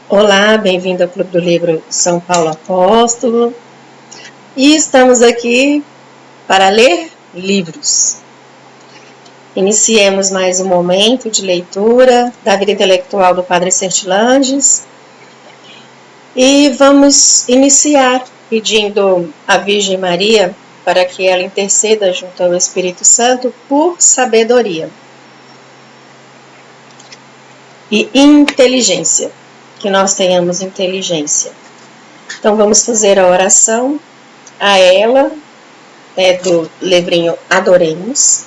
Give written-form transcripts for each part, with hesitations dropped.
Olá, bem-vindo ao Clube do Livro São Paulo Apóstolo. E estamos aqui para ler livros. Iniciemos mais um momento de leitura da vida intelectual do Padre Sertilanges. E vamos iniciar pedindo à Virgem Maria para que ela interceda junto ao Espírito Santo por sabedoria e inteligência. Que nós tenhamos inteligência. Então vamos fazer a oração a ela, do livrinho Adoremos,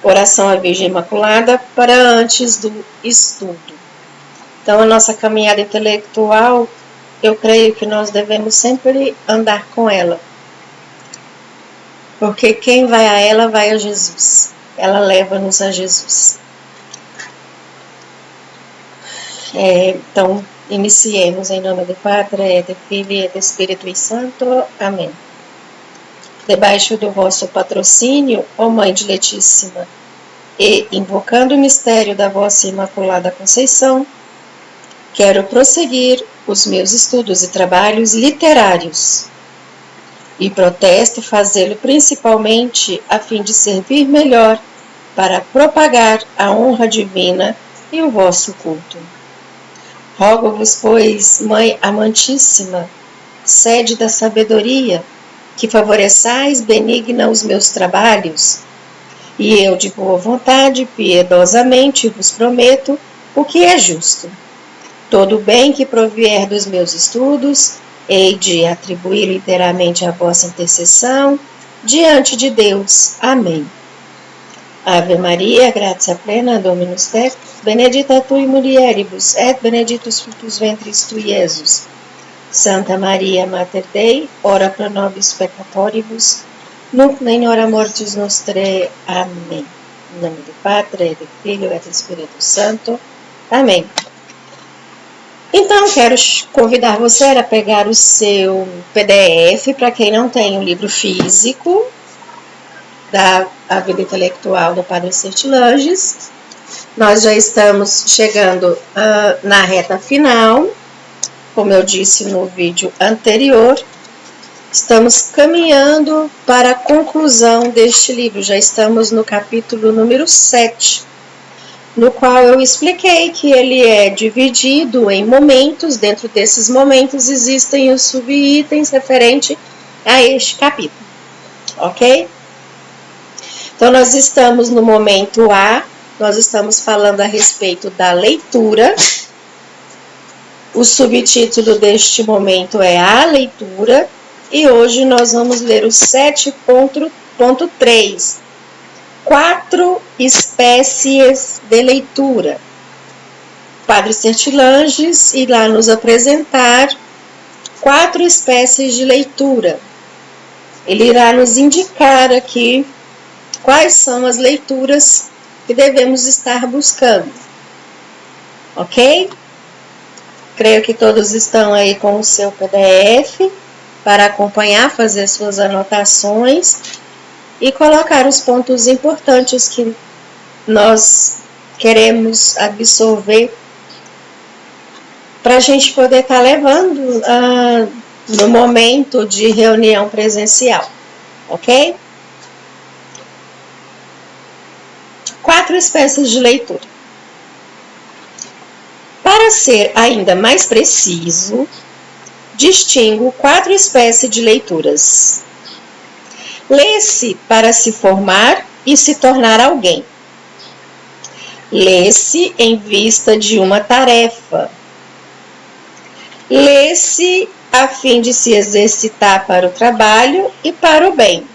oração à Virgem Imaculada para antes do estudo. Então a nossa caminhada intelectual, eu creio que nós devemos sempre andar com ela, porque quem vai a ela vai a Jesus, ela leva-nos a Jesus. Então, iniciemos em nome do Padre, do Filho e do Espírito Santo. Amém. Debaixo do vosso patrocínio, ó Mãe diletíssima, e invocando o mistério da vossa Imaculada Conceição, quero prosseguir os meus estudos e trabalhos literários, e protesto fazê-lo principalmente a fim de servir melhor para propagar a honra divina e o vosso culto. Rogo-vos, pois, Mãe amantíssima, sede da sabedoria, que favoreçais benigna os meus trabalhos, e eu de boa vontade, piedosamente, vos prometo o que é justo. Todo o bem que provier dos meus estudos, hei de atribuí-lo inteiramente à vossa intercessão, diante de Deus. Amém. Ave Maria, gratia plena, Dominus tecum, benedicta tui mulieribus, et benedictus fructus ventris tui, Iesus. Santa Maria, Mater Dei, ora pro nobis peccatoribus, nunc in hora mortis nostrae. Amém. Em nome do Padre, do Filho e do Espírito Santo. Amém. Então, quero convidar você a pegar o seu PDF, para quem não tem um livro físico, da A Vida Intelectual do Padre Sertilanges. Nós já estamos chegando na reta final, como eu disse no vídeo anterior, estamos caminhando para a conclusão deste livro, já estamos no capítulo número 7, no qual eu expliquei que ele é dividido em momentos, dentro desses momentos existem os subitens referentes a este capítulo, ok? Então, nós estamos no momento A, nós estamos falando a respeito da leitura. O subtítulo deste momento é a leitura, e hoje nós vamos ler o 7.3, 4 espécies de leitura. Padre Sertilanges irá nos apresentar 4 espécies de leitura. Ele irá nos indicar aqui quais são as leituras que devemos estar buscando, ok? Creio que todos estão aí com o seu PDF para acompanhar, fazer suas anotações e colocar os pontos importantes que nós queremos absorver para a gente poder estar levando no momento de reunião presencial, ok? 4 espécies de leitura. Para ser ainda mais preciso, distingo 4 espécies de leituras. Lê-se para se formar e se tornar alguém. Lê-se em vista de uma tarefa. Lê-se a fim de se exercitar para o trabalho e para o bem.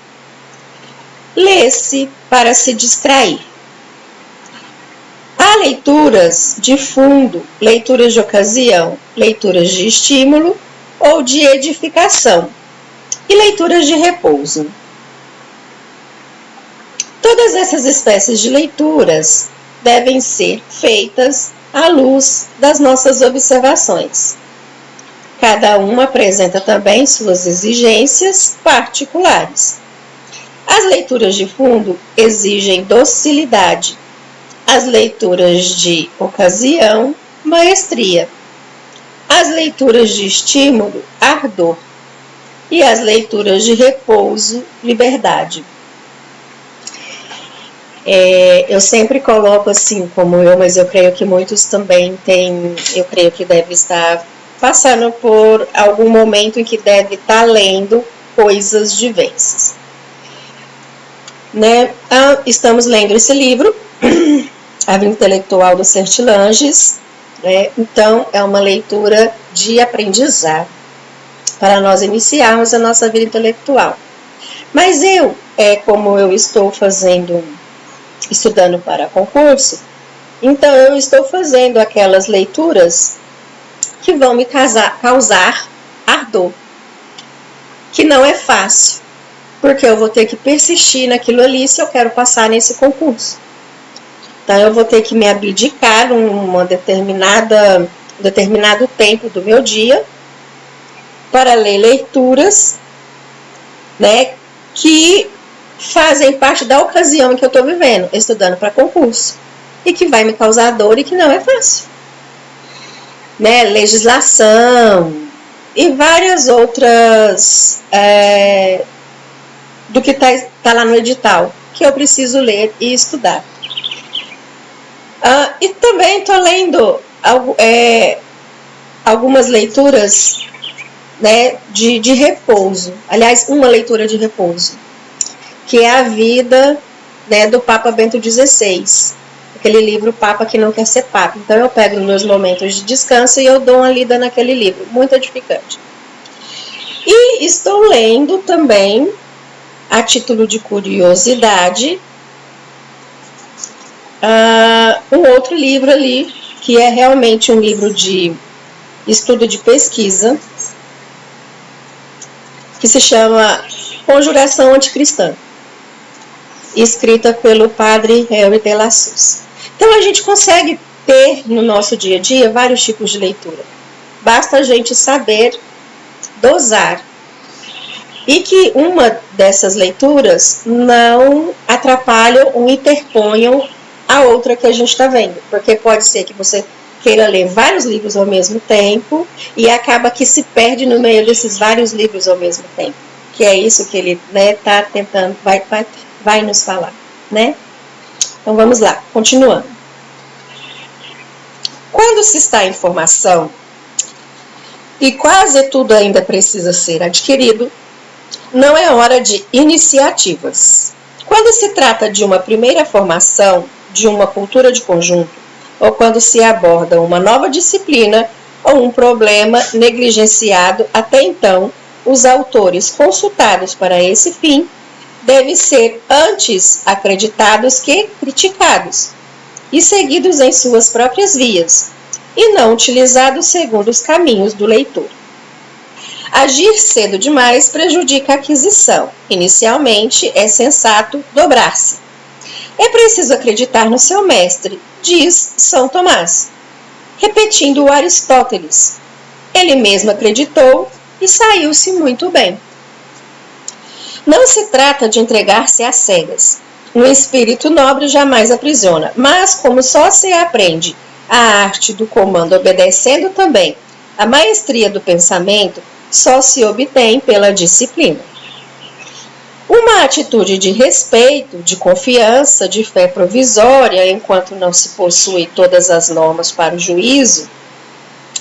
Lê-se para se distrair. Há leituras de fundo, leituras de ocasião, leituras de estímulo ou de edificação e leituras de repouso. Todas essas espécies de leituras devem ser feitas à luz das nossas observações. Cada uma apresenta também suas exigências particulares. As leituras de fundo exigem docilidade. As leituras de ocasião, maestria. as leituras de estímulo, ardor, e as leituras de repouso, liberdade. Eu sempre coloco assim como eu, mas eu creio que muitos também têm, eu creio que deve estar passando por algum momento em que deve estar lendo coisas diversas. Né? Estamos lendo esse livro, A Vida Intelectual do Sertilanges, né? Então é uma leitura de aprendizado para nós iniciarmos a nossa vida intelectual. Mas como eu estou estudando para concurso, então eu estou fazendo aquelas leituras que vão me causar ardor, que não é fácil, porque eu vou ter que persistir naquilo ali se eu quero passar nesse concurso. Então eu vou ter que me abdicar um determinado tempo do meu dia para ler leituras, né, que fazem parte da ocasião em que eu estou vivendo, estudando para concurso, e que vai me causar dor e que não é fácil. Né, legislação e várias outras do que tá lá no edital, que eu preciso ler e estudar. E também estou lendo algumas leituras, né, de repouso. Aliás, uma leitura de repouso, que é a vida, né, do Papa Bento XVI. Aquele livro Papa que não quer ser Papa. Então eu pego nos meus momentos de descanso e eu dou uma lida naquele livro. Muito edificante. E estou lendo também, a título de curiosidade, um outro livro ali, que é realmente um livro de estudo de pesquisa, que se chama Conjuração Anticristã, escrita pelo padre Henri de la Suze. Então a gente consegue ter no nosso dia a dia vários tipos de leitura. Basta a gente saber dosar. E que uma dessas leituras não atrapalham ou interponham a outra que a gente está vendo. Porque pode ser que você queira ler vários livros ao mesmo tempo e acaba que se perde no meio desses vários livros ao mesmo tempo. Que é isso que ele, né, tá tentando, vai nos falar, né? Então vamos lá, continuando. Quando se está em formação e quase tudo ainda precisa ser adquirido, não é hora de iniciativas. Quando se trata de uma primeira formação de uma cultura de conjunto, ou quando se aborda uma nova disciplina ou um problema negligenciado até então, os autores consultados para esse fim devem ser antes acreditados que criticados e seguidos em suas próprias vias, e não utilizados segundo os caminhos do leitor. Agir cedo demais prejudica a aquisição. Inicialmente, é sensato dobrar-se. É preciso acreditar no seu mestre, diz São Tomás, repetindo o Aristóteles. Ele mesmo acreditou e saiu-se muito bem. Não se trata de entregar-se às cegas. Um espírito nobre jamais aprisiona, mas como só se aprende a arte do comando obedecendo também a maestria do pensamento, só se obtém pela disciplina. Uma atitude de respeito, de confiança, de fé provisória, enquanto não se possui todas as normas para o juízo,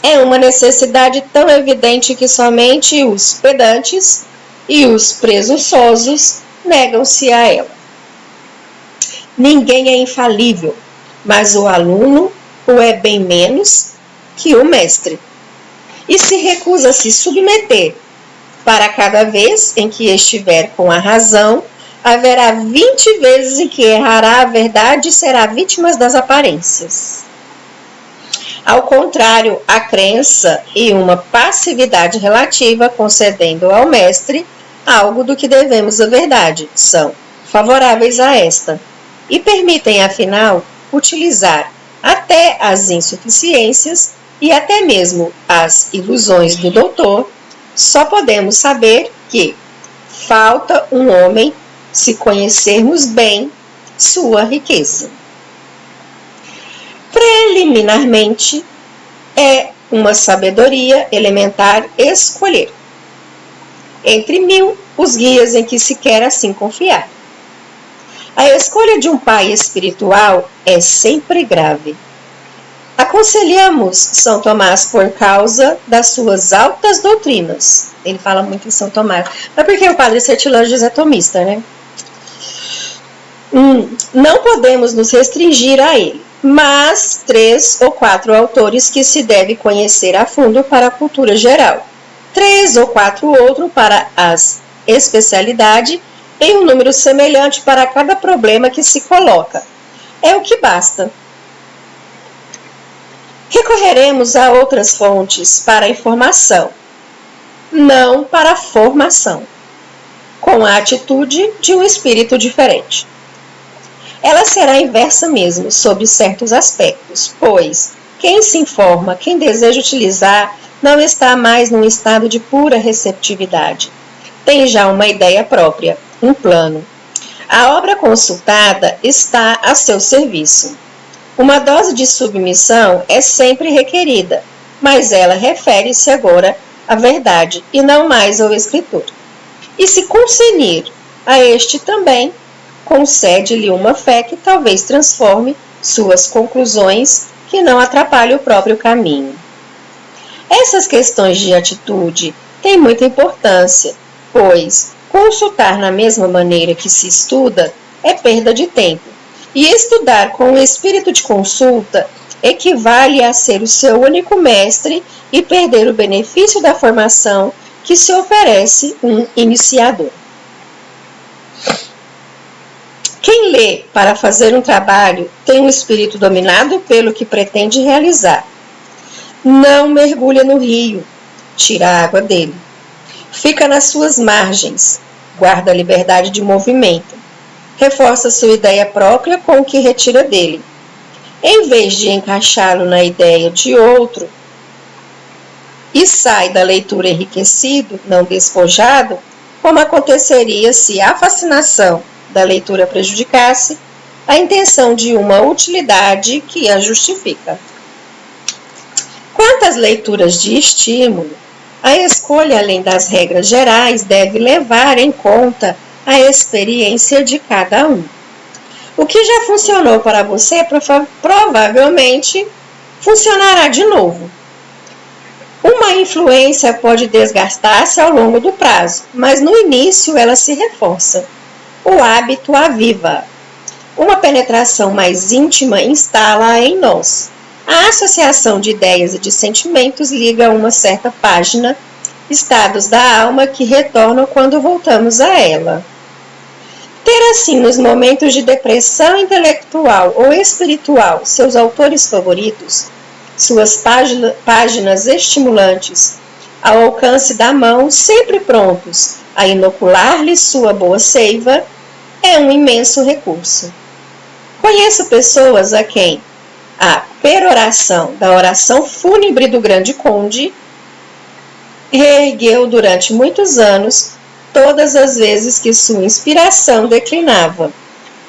é uma necessidade tão evidente que somente os pedantes e os presunçosos negam-se a ela. Ninguém é infalível, mas o aluno o é bem menos que o mestre. E se recusa a se submeter, para cada vez em que estiver com a razão, haverá 20 vezes em que errará a verdade e será vítima das aparências. Ao contrário, a crença e uma passividade relativa, concedendo ao mestre algo do que devemos à verdade, são favoráveis a esta, e permitem, afinal, utilizar até as insuficiências e até mesmo as ilusões do doutor. Só podemos saber que falta um homem se conhecermos bem sua riqueza. Preliminarmente, é uma sabedoria elementar escolher. Entre 1000, os guias em que se quer assim confiar. A escolha de um pai espiritual é sempre grave. Aconselhamos São Tomás por causa das suas altas doutrinas. Ele fala muito em São Tomás. Mas porque o padre Sertilângios é tomista, né? Não podemos nos restringir a ele, mas 3 ou 4 autores que se deve conhecer a fundo para a cultura geral. 3 ou 4 outros para as especialidades em um número semelhante para cada problema que se coloca. É o que basta. Recorreremos a outras fontes para a informação, não para a formação, com a atitude de um espírito diferente. Ela será inversa mesmo sobre certos aspectos, pois quem se informa, quem deseja utilizar, não está mais num estado de pura receptividade. Tem já uma ideia própria, um plano. A obra consultada está a seu serviço. Uma dose de submissão é sempre requerida, mas ela refere-se agora à verdade e não mais ao escritor. E se consenir a este também, concede-lhe uma fé que talvez transforme suas conclusões, que não atrapalhe o próprio caminho. Essas questões de atitude têm muita importância, pois consultar na mesma maneira que se estuda é perda de tempo, e estudar com o espírito de consulta equivale a ser o seu único mestre e perder o benefício da formação que se oferece um iniciador. Quem lê para fazer um trabalho tem um espírito dominado pelo que pretende realizar. Não mergulha no rio, tira a água dele. Fica nas suas margens, guarda a liberdade de movimento. Reforça sua ideia própria com o que retira dele. Em vez de encaixá-lo na ideia de outro, e sai da leitura enriquecido, não despojado, como aconteceria se a fascinação da leitura prejudicasse a intenção de uma utilidade que a justifica. Quanto às leituras de estímulo, a escolha, além das regras gerais, deve levar em conta a experiência de cada um. O que já funcionou para você provavelmente funcionará de novo. Uma influência pode desgastar-se ao longo do prazo, mas no início ela se reforça. O hábito aviva. Uma penetração mais íntima instala-a em nós. A associação de ideias e de sentimentos liga a uma certa página, estados da alma que retornam quando voltamos a ela. Ter assim, nos momentos de depressão intelectual ou espiritual, seus autores favoritos, suas páginas estimulantes, ao alcance da mão, sempre prontos a inocular-lhe sua boa seiva, é um imenso recurso. Conheço pessoas a quem a peroração da oração fúnebre do grande conde reergueu durante muitos anos todas as vezes que sua inspiração declinava.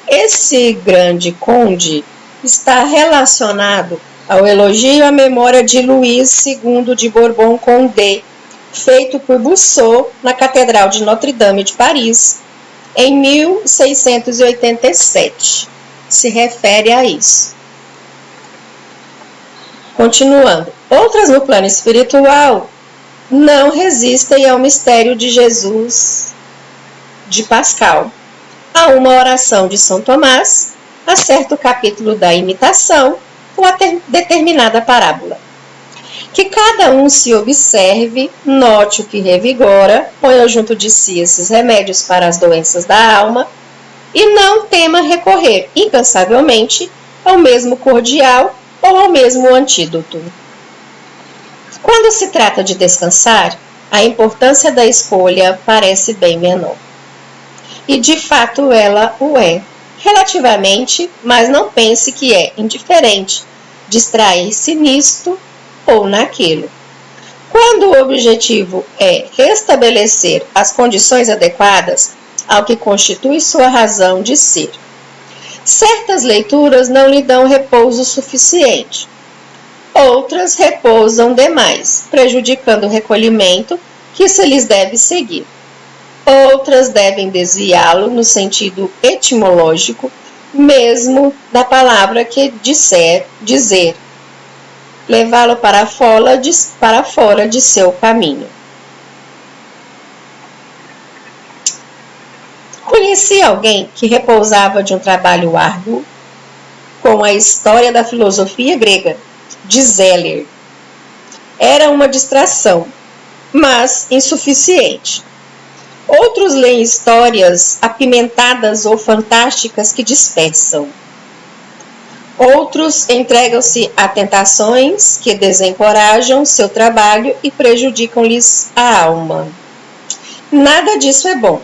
Esse grande conde está relacionado ao elogio à memória de Luís II de Bourbon-Condé, feito por Bossuet na Catedral de Notre-Dame de Paris, em 1687. Se refere a isso. Continuando, outras no plano espiritual não resistem ao mistério de Jesus de Pascal, a uma oração de São Tomás, a certo capítulo da imitação ou a determinada parábola. Que cada um se observe, note o que revigora, ponha junto de si esses remédios para as doenças da alma e não tema recorrer incansavelmente ao mesmo cordial ou ao mesmo antídoto. Quando se trata de descansar, a importância da escolha parece bem menor. E de fato ela o é, relativamente, mas não pense que é indiferente distrair-se nisto ou naquilo. Quando o objetivo é restabelecer as condições adequadas ao que constitui sua razão de ser, certas leituras não lhe dão repouso suficiente. Outras repousam demais, prejudicando o recolhimento que se lhes deve seguir. Outras devem desviá-lo no sentido etimológico, mesmo da palavra que dizer, levá-lo para fora de seu caminho. Conheci alguém que repousava de um trabalho árduo com a história da filosofia grega, de Zeller. Era uma distração, mas insuficiente. Outros leem histórias apimentadas ou fantásticas que dispersam. Outros entregam-se a tentações que desencorajam seu trabalho e prejudicam-lhes a alma. Nada disso é bom.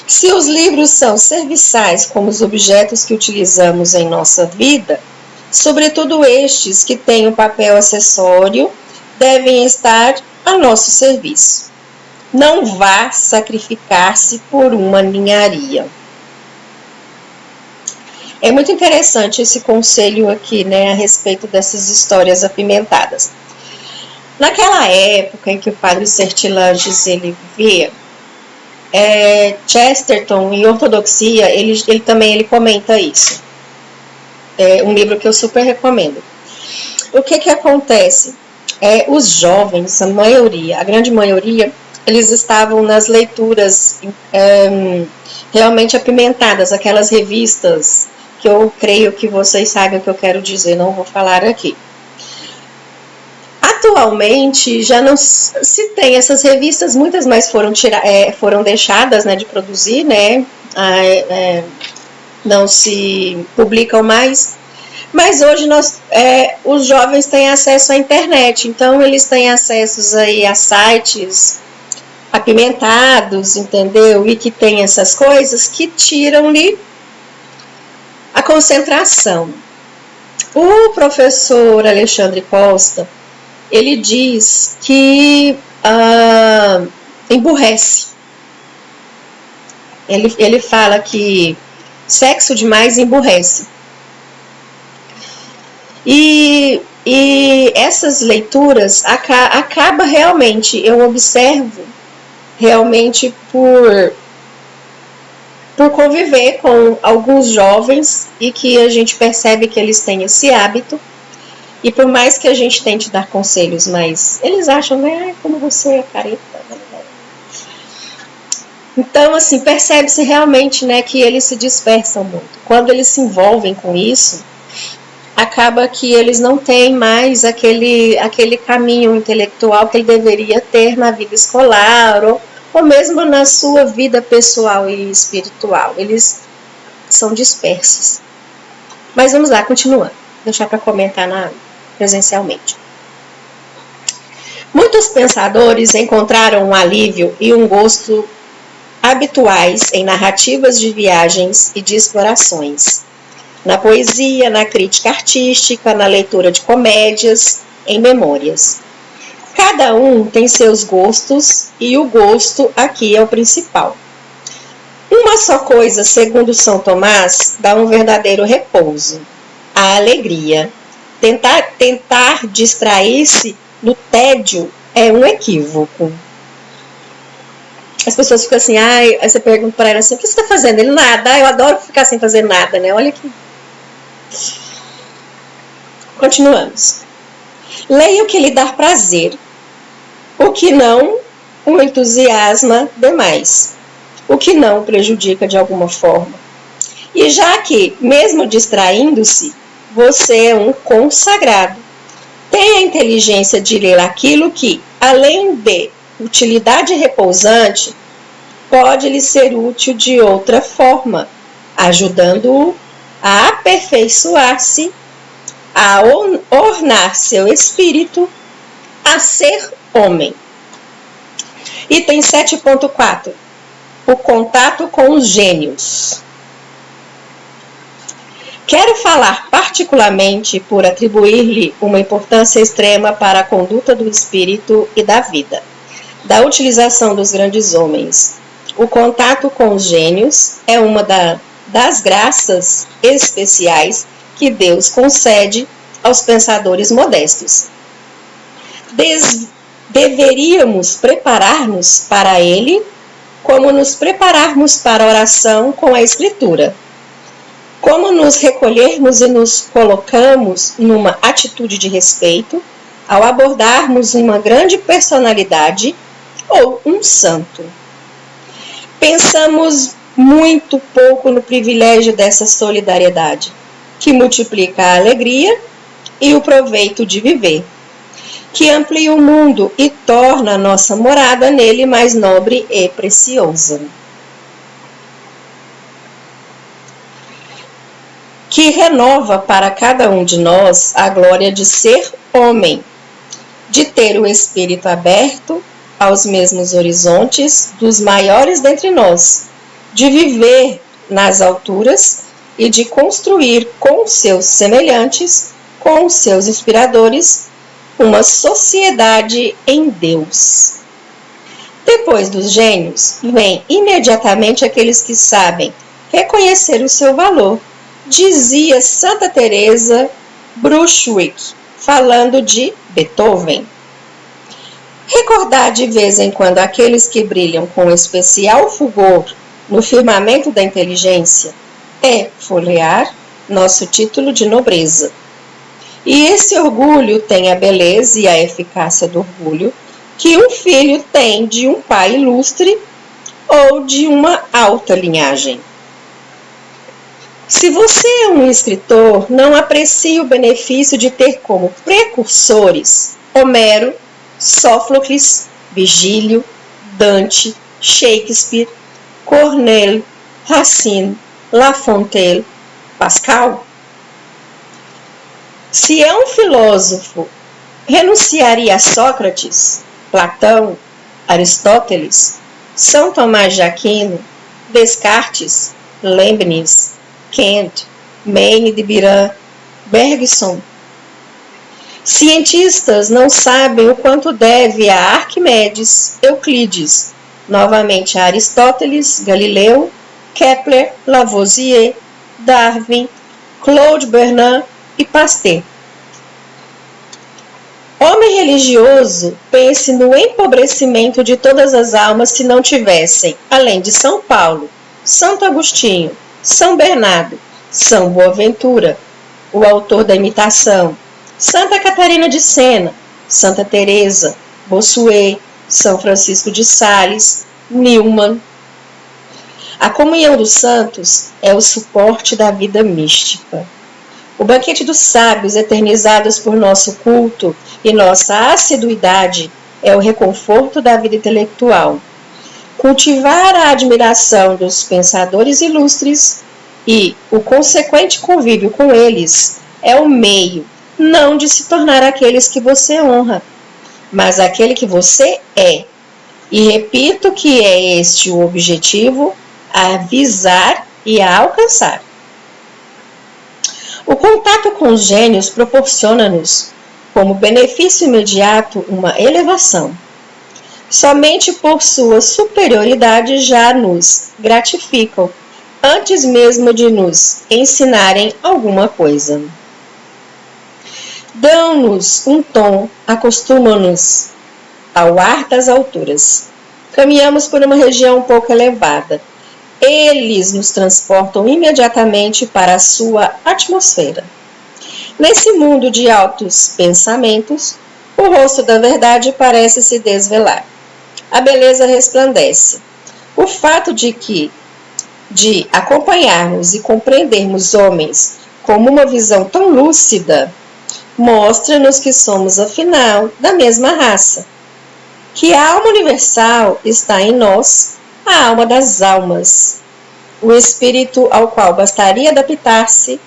Se os livros são serviçais como os objetos que utilizamos em nossa vida, sobretudo estes que têm um papel acessório, devem estar a nosso serviço. Não vá sacrificar-se por uma ninharia. É muito interessante esse conselho aqui, né, a respeito dessas histórias apimentadas. Naquela época em que o padre Sertilanges ele vivia, Chesterton, em Ortodoxia, ele também comenta isso. É um livro que eu super recomendo. O que acontece? Os jovens, a grande maioria, eles estavam nas leituras realmente apimentadas, aquelas revistas que eu creio que vocês sabem o que eu quero dizer, não vou falar aqui. Atualmente já não se tem essas revistas, muitas mais foram deixadas, né, de produzir, né, não se publicam mais, mas hoje os jovens têm acesso à internet, então eles têm acesso aí a sites apimentados, entendeu? E que tem essas coisas que tiram-lhe a concentração. O professor Alexandre Costa, ele diz que emburrece. Ele fala que sexo demais emburrece. E essas leituras acaba realmente, eu observo, realmente por conviver com alguns jovens e que a gente percebe que eles têm esse hábito. E por mais que a gente tente dar conselhos, mas eles acham, né, como você é careta. Então, assim, percebe-se realmente, né, que eles se dispersam muito. Quando eles se envolvem com isso, acaba que eles não têm mais aquele caminho intelectual que ele deveria ter na vida escolar ou mesmo na sua vida pessoal e espiritual. Eles são dispersos. Mas vamos lá, continuando. Deixar para comentar presencialmente. Muitos pensadores encontraram um alívio e um gosto habituais em narrativas de viagens e de explorações, na poesia, na crítica artística, na leitura de comédias, em memórias. Cada um tem seus gostos e o gosto aqui é o principal. Uma só coisa, segundo São Tomás, dá um verdadeiro repouso: a alegria. Tentar distrair-se do tédio é um equívoco. As pessoas ficam assim, aí você pergunta para ela assim, o que você está fazendo? Ele, nada. Eu adoro ficar sem fazer nada, né? Olha aqui. Continuamos. Leia o que lhe dá prazer, o que não o entusiasma demais, o que não o prejudica de alguma forma. E já que, mesmo distraindo-se, você é um consagrado, tenha a inteligência de ler aquilo que, além de utilidade repousante, pode lhe ser útil de outra forma, ajudando-o a aperfeiçoar-se, a ornar seu espírito, a ser homem. Item 7.4. O contato com os gênios. Quero falar particularmente por atribuir-lhe uma importância extrema para a conduta do espírito e da vida, da utilização dos grandes homens. O contato com os gênios é uma das graças especiais que Deus concede aos pensadores modestos. Deveríamos preparar-nos para ele como nos prepararmos para a oração com a Escritura. Como nos recolhermos e nos colocamos numa atitude de respeito ao abordarmos uma grande personalidade ou um santo. Pensamos muito pouco no privilégio dessa solidariedade, que multiplica a alegria e o proveito de viver, que amplia o mundo e torna a nossa morada nele mais nobre e preciosa. Que renova para cada um de nós a glória de ser homem, de ter o espírito aberto aos mesmos horizontes dos maiores dentre nós, de viver nas alturas e de construir com seus semelhantes, com seus inspiradores, uma sociedade em Deus. Depois dos gênios, vem imediatamente aqueles que sabem reconhecer o seu valor, dizia Santa Teresa Brunswick, falando de Beethoven. Recordar de vez em quando aqueles que brilham com especial fulgor no firmamento da inteligência é folhear nosso título de nobreza. E esse orgulho tem a beleza e a eficácia do orgulho que um filho tem de um pai ilustre ou de uma alta linhagem. Se você é um escritor, não aprecie o benefício de ter como precursores Homero, Sófocles, Virgílio, Dante, Shakespeare, Corneille, Racine, La Fontaine, Pascal? Se é um filósofo, renunciaria a Sócrates, Platão, Aristóteles, São Tomás de Aquino, Descartes, Leibniz, Kant, Maine de Biran, Bergson. Cientistas não sabem o quanto deve a Arquimedes, Euclides, novamente a Aristóteles, Galileu, Kepler, Lavoisier, Darwin, Claude Bernard e Pasteur. Homem religioso, pense no empobrecimento de todas as almas se não tivessem, além de São Paulo, Santo Agostinho, São Bernardo, São Boaventura, o autor da imitação, Santa Catarina de Sena, Santa Teresa, Bossuet, São Francisco de Sales, Newman. A comunhão dos santos é o suporte da vida mística. O banquete dos sábios, eternizados por nosso culto e nossa assiduidade, é o reconforto da vida intelectual. Cultivar a admiração dos pensadores ilustres e o consequente convívio com eles é o meio, não de se tornar aqueles que você honra, mas aquele que você é. E repito que é este o objetivo a visar e a alcançar. O contato com os gênios proporciona-nos, como benefício imediato, uma elevação. Somente por sua superioridade já nos gratificam, antes mesmo de nos ensinarem alguma coisa. Dão-nos um tom, acostumam-nos ao ar das alturas. Caminhamos por uma região um pouco elevada. Eles nos transportam imediatamente para a sua atmosfera. Nesse mundo de altos pensamentos, o rosto da verdade parece se desvelar. A beleza resplandece. O fato de acompanharmos e compreendermos homens como uma visão tão lúcida mostra-nos que somos, afinal, da mesma raça, que a alma universal está em nós, a alma das almas, o espírito ao qual bastaria adaptar-se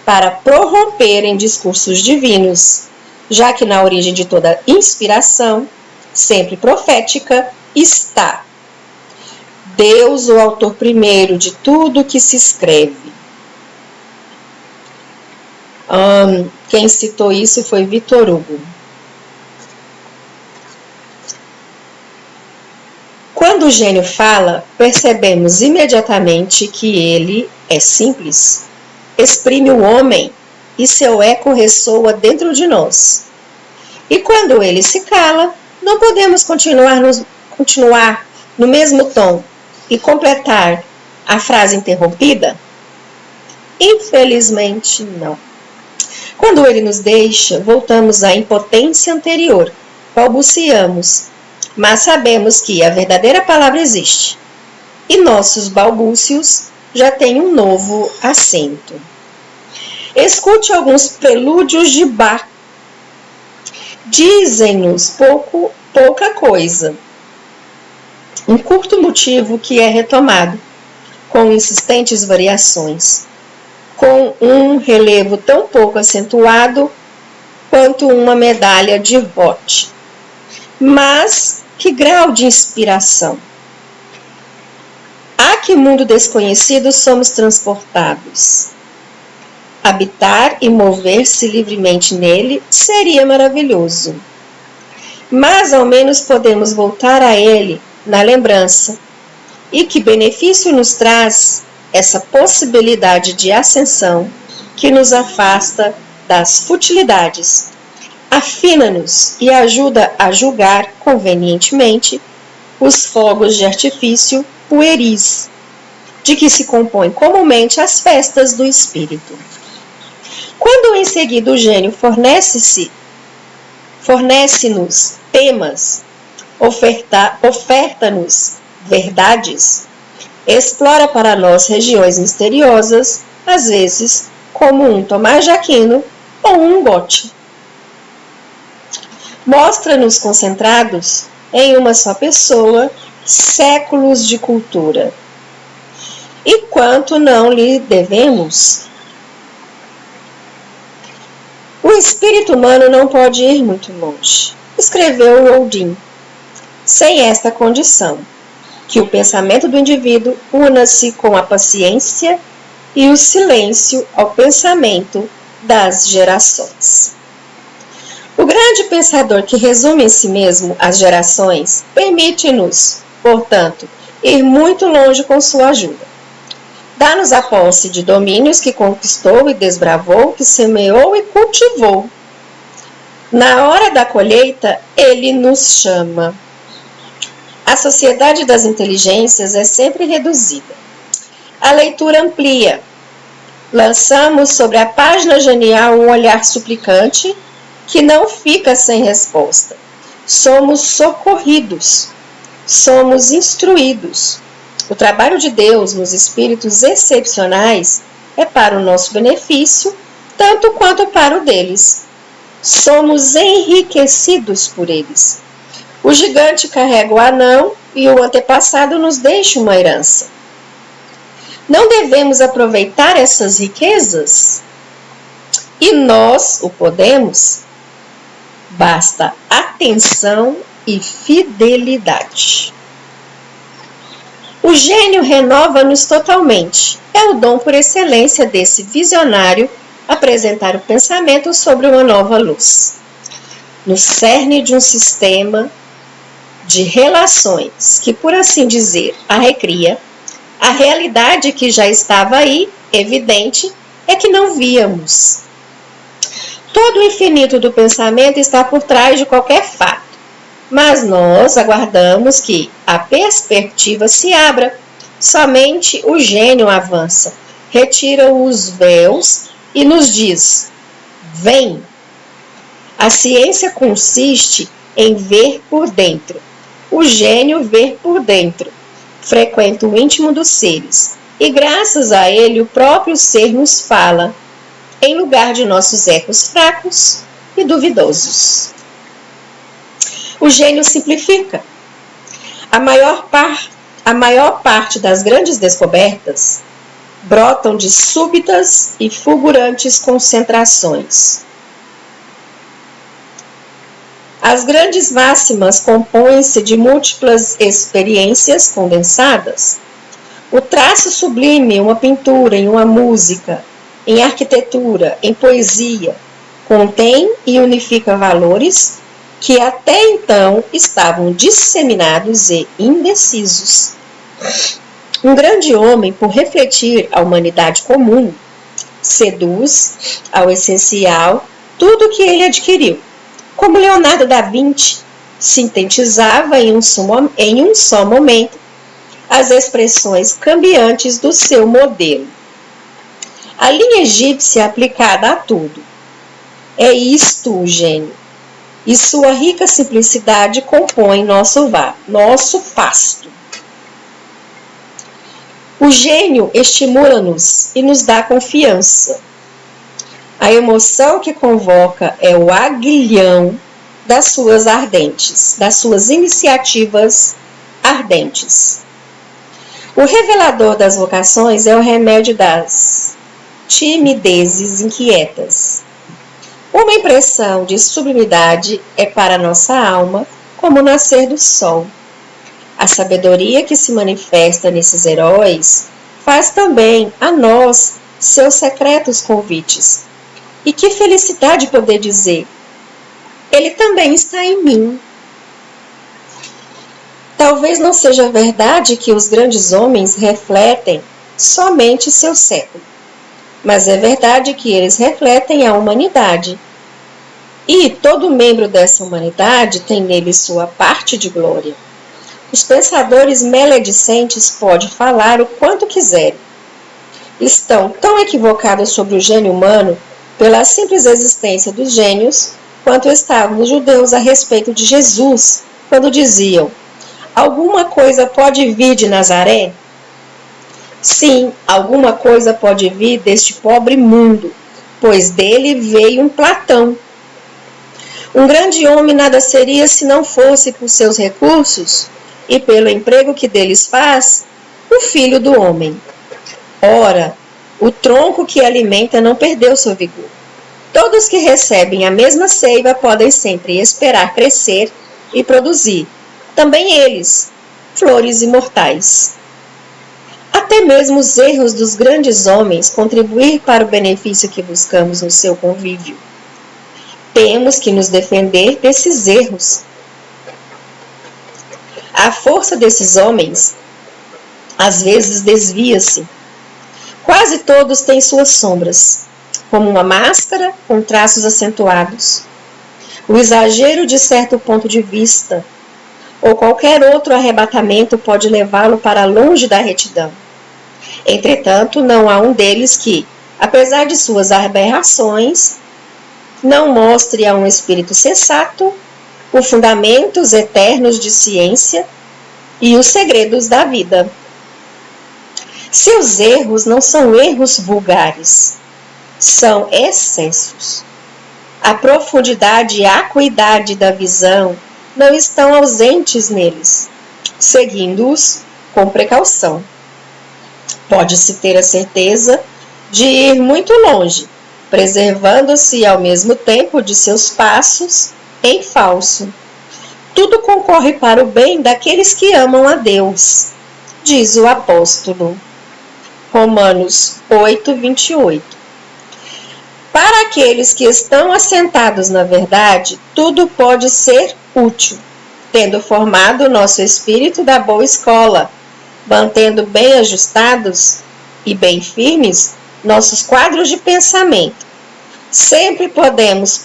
para prorromper em discursos divinos, já que na origem de toda inspiração, sempre profética, está Deus, o autor primeiro de tudo que se escreve. Quem citou isso foi Victor Hugo. Quando o gênio fala, percebemos imediatamente que ele é simples, exprime o homem, e seu eco ressoa dentro de nós. E quando ele se cala, não podemos continuar no mesmo tom e completar a frase interrompida? Infelizmente, não. Quando ele nos deixa, voltamos à impotência anterior, balbuciamos, mas sabemos que a verdadeira palavra existe, e nossos balbúcios já têm um novo acento. Escute alguns prelúdios de Bach. Dizem-nos pouca coisa. Um curto motivo que é retomado, com insistentes variações, com um relevo tão pouco acentuado quanto uma medalha de Roth. Mas que grau de inspiração! A que mundo desconhecido somos transportados? Habitar e mover-se livremente nele seria maravilhoso. Mas ao menos podemos voltar a ele na lembrança. E que benefício nos traz essa possibilidade de ascensão que nos afasta das futilidades, afina-nos e ajuda a julgar convenientemente os fogos de artifício pueris, de que se compõem comumente as festas do espírito. Quando em seguida o gênio fornece-nos temas, oferta-nos verdades, explora para nós regiões misteriosas, às vezes como um Tomás de Aquino ou um Goethe. Mostra-nos concentrados em uma só pessoa séculos de cultura. E quanto não lhe devemos? O espírito humano não pode ir muito longe, escreveu Rodin, sem esta condição, que o pensamento do indivíduo una-se com a paciência e o silêncio ao pensamento das gerações. O grande pensador que resume em si mesmo as gerações permite-nos, portanto, ir muito longe com sua ajuda. Dá-nos a posse de domínios que conquistou e desbravou, que semeou e cultivou. Na hora da colheita, ele nos chama. A sociedade das inteligências é sempre reduzida. A leitura amplia. Lançamos sobre a página genial um olhar suplicante que não fica sem resposta. Somos socorridos. Somos instruídos. O trabalho de Deus nos espíritos excepcionais é para o nosso benefício, tanto quanto para o deles. Somos enriquecidos por eles. O gigante carrega o anão e o antepassado nos deixa uma herança. Não devemos aproveitar essas riquezas? E nós o podemos? Basta atenção e fidelidade. O gênio renova-nos totalmente. É o dom por excelência desse visionário apresentar o pensamento sobre uma nova luz. No cerne de um sistema de relações que, por assim dizer, a recria, a realidade que já estava aí, evidente, é que não víamos. Todo o infinito do pensamento está por trás de qualquer fato. Mas nós aguardamos que a perspectiva se abra. Somente o gênio avança, retira os véus e nos diz: vem. A ciência consiste em ver por dentro. O gênio vê por dentro, frequenta o íntimo dos seres, e graças a ele o próprio ser nos fala, em lugar de nossos ecos fracos e duvidosos. O gênio simplifica. A maior parte das grandes descobertas brotam de súbitas e fulgurantes concentrações. As grandes máximas compõem-se de múltiplas experiências condensadas. O traço sublime, uma pintura, em uma música, em arquitetura, em poesia, contém e unifica valores que até então estavam disseminados e indecisos. Um grande homem, por refletir a humanidade comum, seduz ao essencial tudo o que ele adquiriu. Como Leonardo da Vinci sintetizava em um só momento as expressões cambiantes do seu modelo. A linha egípcia aplicada a tudo. É isto o gênio, e sua rica simplicidade compõe nosso pasto. O gênio estimula-nos e nos dá confiança. A emoção que convoca é o aguilhão das suas iniciativas ardentes. O revelador das vocações é o remédio das timidezes inquietas. Uma impressão de sublimidade é para nossa alma como o nascer do sol. A sabedoria que se manifesta nesses heróis faz também a nós seus secretos convites. E que felicidade poder dizer: ele também está em mim. Talvez não seja verdade que os grandes homens refletem somente seu século, mas é verdade que eles refletem a humanidade. E todo membro dessa humanidade tem nele sua parte de glória. Os pensadores maledicentes podem falar o quanto quiserem. Estão tão equivocados sobre o gênio humano pela simples existência dos gênios, quanto estavam os judeus a respeito de Jesus, quando diziam: alguma coisa pode vir de Nazaré? Sim, alguma coisa pode vir deste pobre mundo, pois dele veio um Platão. Um grande homem nada seria se não fosse por seus recursos e pelo emprego que deles faz, o filho do homem. Ora, o tronco que alimenta não perdeu seu vigor. Todos que recebem a mesma seiva podem sempre esperar crescer e produzir, também eles, flores imortais. Até mesmo os erros dos grandes homens contribuem para o benefício que buscamos no seu convívio. Temos que nos defender desses erros. A força desses homens, às vezes, desvia-se. Quase todos têm suas sombras, como uma máscara com traços acentuados. O exagero de certo ponto de vista, ou qualquer outro arrebatamento pode levá-lo para longe da retidão. Entretanto, não há um deles que, apesar de suas aberrações, não mostre a um espírito sensato os fundamentos eternos de ciência e os segredos da vida. Seus erros não são erros vulgares, são excessos. A profundidade e a acuidade da visão não estão ausentes neles, seguindo-os com precaução. Pode-se ter a certeza de ir muito longe, preservando-se ao mesmo tempo de seus passos em falso. Tudo concorre para o bem daqueles que amam a Deus, diz o apóstolo. Romanos 8, 28. Para aqueles que estão assentados na verdade, tudo pode ser útil, tendo formado o nosso espírito da boa escola, mantendo bem ajustados e bem firmes nossos quadros de pensamento. Sempre podemos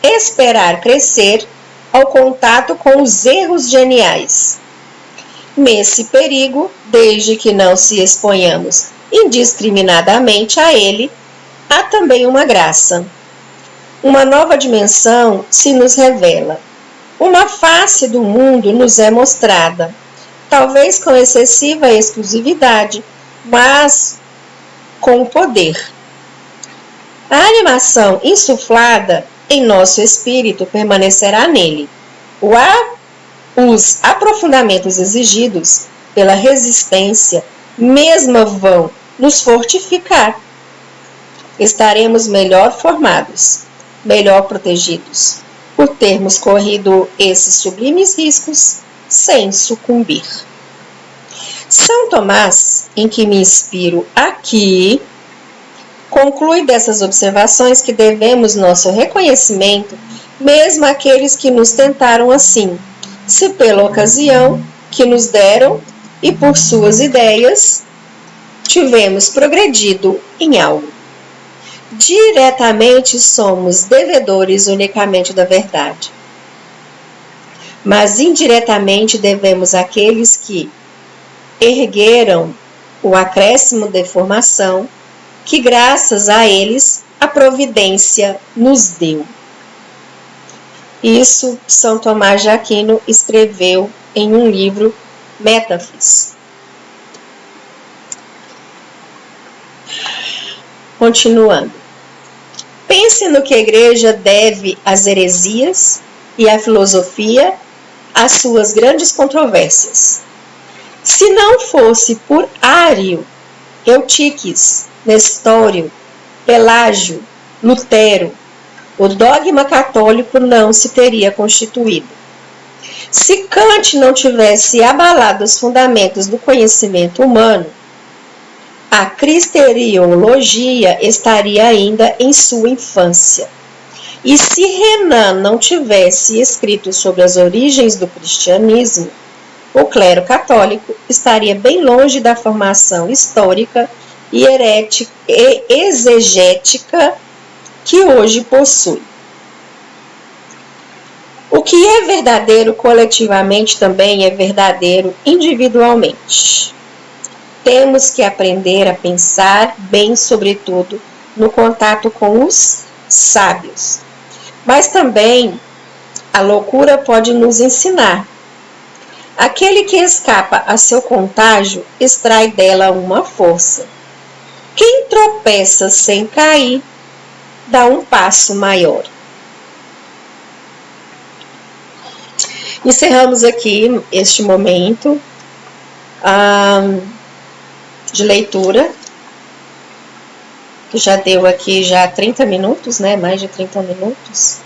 esperar crescer ao contato com os erros geniais. Nesse perigo, desde que não se exponhamos indiscriminadamente a ele, há também uma graça. Uma nova dimensão se nos revela. Uma face do mundo nos é mostrada, talvez com excessiva exclusividade, mas com poder. A animação insuflada em nosso espírito permanecerá nele. Os aprofundamentos exigidos pela resistência mesma vão nos fortificar. Estaremos melhor formados, melhor protegidos, por termos corrido esses sublimes riscos sem sucumbir. São Tomás, em que me inspiro aqui, conclui dessas observações que devemos nosso reconhecimento mesmo àqueles que nos tentaram assim, se pela ocasião que nos deram e por suas ideias tivemos progredido em algo. Diretamente somos devedores unicamente da verdade, mas indiretamente devemos àqueles que ergueram o acréscimo de formação que graças a eles a providência nos deu. Isso São Tomás de Aquino escreveu em um livro, Métafis. Continuando. Pense no que a Igreja deve às heresias e à filosofia, às suas grandes controvérsias. Se não fosse por Ário, Eutiques, Nestório, Pelágio, Lutero, o dogma católico não se teria constituído. Se Kant não tivesse abalado os fundamentos do conhecimento humano, a cristeriologia estaria ainda em sua infância. E se Renan não tivesse escrito sobre as origens do cristianismo, o clero católico estaria bem longe da formação histórica e exegética que hoje possui. O que é verdadeiro coletivamente também é verdadeiro individualmente. Temos que aprender a pensar bem, sobretudo, no contato com os sábios. Mas também a loucura pode nos ensinar. Aquele que escapa a seu contágio extrai dela uma força. Quem tropeça sem cair, dá um passo maior. Encerramos aqui este momento de leitura, que já deu aqui já 30 minutos, né? Mais de 30 minutos.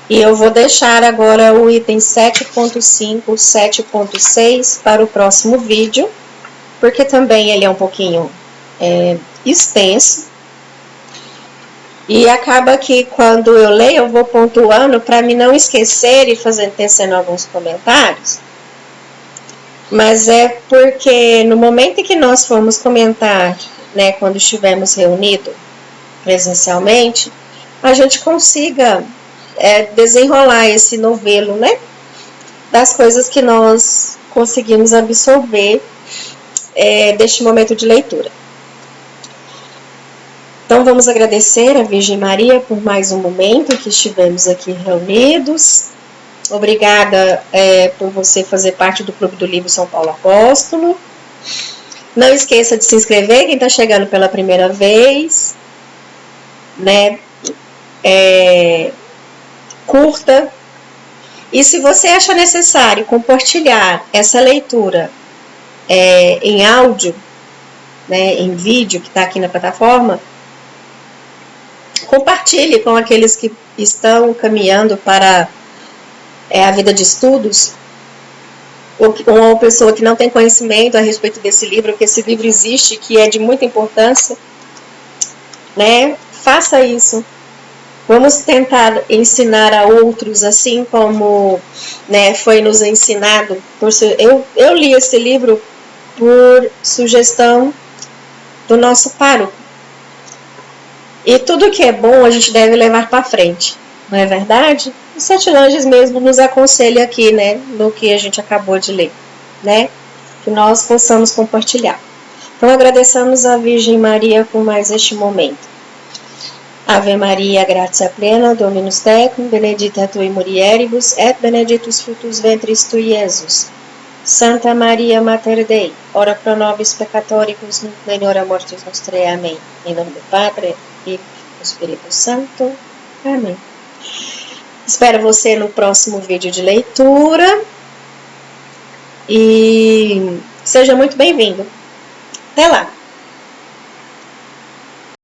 E eu vou deixar agora o item 7.5, 7.6 para o próximo vídeo, porque também ele é um pouquinho extenso. E acaba que quando eu leio, eu vou pontuando para me não esquecer e tecendo alguns comentários. Mas é porque no momento em que nós formos comentar, né, quando estivermos reunidos presencialmente, a gente consiga desenrolar esse novelo, né, das coisas que nós conseguimos absorver deste momento de leitura. Então vamos agradecer a Virgem Maria por mais um momento que estivemos aqui reunidos. Obrigada por você fazer parte do Clube do Livro São Paulo Apóstolo. Não esqueça de se inscrever, quem está chegando pela primeira vez, né? Curta. E se você acha necessário compartilhar essa leitura em áudio, né, em vídeo que está aqui na plataforma, compartilhe com aqueles que estão caminhando para a vida de estudos, ou uma pessoa que não tem conhecimento a respeito desse livro, que esse livro existe, que é de muita importância, né? Faça isso. Vamos tentar ensinar a outros, assim como, né, foi nos ensinado. Eu li esse livro por sugestão do nosso pároco. E tudo que é bom a gente deve levar para frente, não é verdade? Os Sete Anjos mesmo nos aconselha aqui, né, no que a gente acabou de ler, né, que nós possamos compartilhar. Então agradecemos a Virgem Maria por mais este momento. Ave Maria, gratia plena, Dominus tecum, benedicta tui mulieribus, et benedictus fructus ventris tui, Iesus. Santa Maria, Mater Dei, ora pro nobis peccatoribus, nunc et hora mortis nostrae. Amém. Em nome do Padre e do Espírito Santo. Amém. Espero você no próximo vídeo de leitura. E seja muito bem-vindo. Até lá!